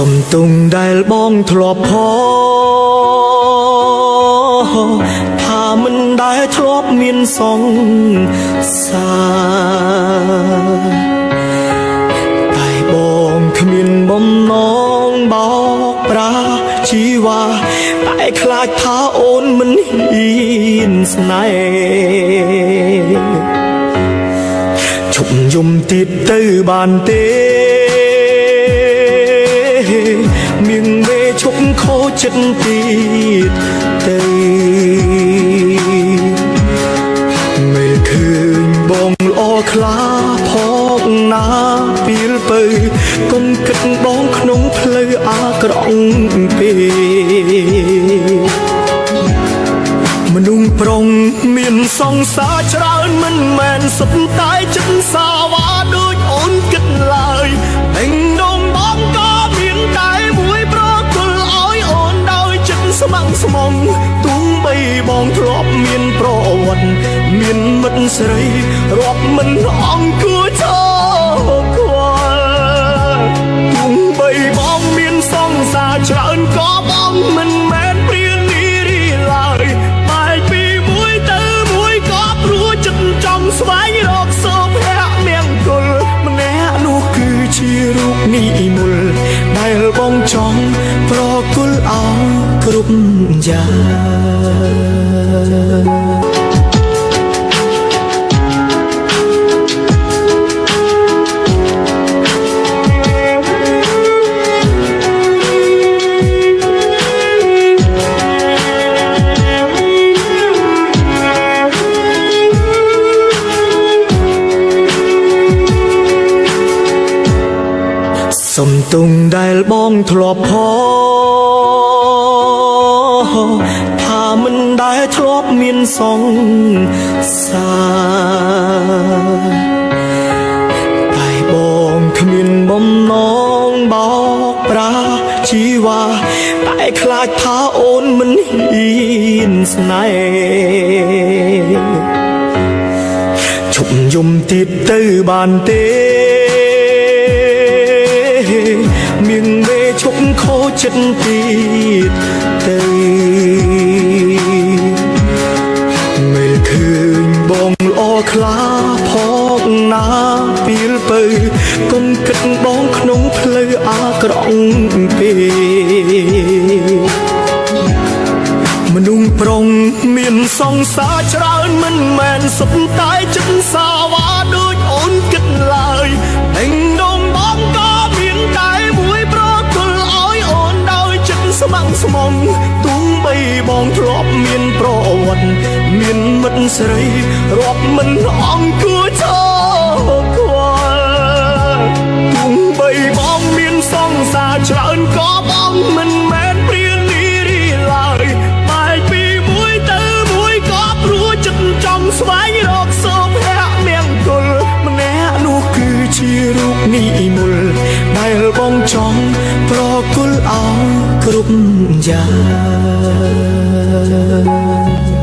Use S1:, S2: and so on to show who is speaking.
S1: សំទុងដែលបងធ្លាប់ផថាមិនដែលធ្លាប់មានសង្សារតែបងគ្មានបំណងបោកប្រាស់ជីវ៉ាតែខ្លាចថាអូនមិនហ៊ានស្នេហ៍ជុំយំទៀតទៅបានទេមៀងមេឈប់ខូចចិត្តទៀតទៅមិនឃើញបងល្អខ្លាផងណាពេលទៅកុំគិតបងក្នុងផ្លូវអាក្រក់ពេកមនុស្សប្រុងមានសង្សារច្រើនមិនមែនសុទ្ធតែចិត្តសាវ៉ាដូចអូនគិតឡើយតែដងបងក៏មានតែមួយប្រគល់ឲ្យអូនដោយចិត្តស្ម័គ្រស្មងទោះបីបងធ្លាប់មានប្រវត្តិមានមិត្តស្រីរាប់មិនអង្គួរឈរខ្វល់ទោះបីបងមានសង្សារច្រើនក៏បងមិនមែនព្រានីរីឡើយបែកពីមួយទៅមួយក៏ព្រោះចិត្តចង់ស្វែងរកសុភមង្គលម្នាក់នោះគឺជារូបនិមលដែលបងចង់ប្រគល់អោគ្រប់យ៉ាងសំទុងដែលបងធ្លាប់ផថាមិនដែលធ្លាប់មានសង្សារតែបងគ្មានបំណងបោកប្រាស់ជីវ៉ាតែខ្លាចថាអូនមិនហ៊ានស្នេហ៍ជុំយំទៀតទៅបានទេមៀងមេឈប់ខូចចិត្តទៀតទៅមិនឃើញបងល្អខ្លាផងណាពេលទៅកុំគិតបងក្នុងផ្លូវអាក្រក់ពេកមនុស្សប្រុងមានសង្សារច្រើនមិនមែនសុទ្ធតែចិត្តសាវ៉ាដូចអូនគិតឡើយតែដងបងក៏មានតែមួយប្រគល់ឲ្យអូនដោយចិត្តស្ម័គ្រស្មងទោះបីបងធ្លាប់មានប្រវត្តិមានមិត្តស្រីរាប់មិនអង្គួរឈរខ្វល់ទោះបីបងមានសង្សារច្រើនក៏បងមិនមែនព្រានីរីឡើយបែកពីមួយទៅមួយក៏ព្រោះចិត្តចង់ស្វែងរកសុភមង្គលម្នាក់នោះគឺជារូបនិមលដែលបងចង់ប្រគល់អោគ្រប់យ៉ាង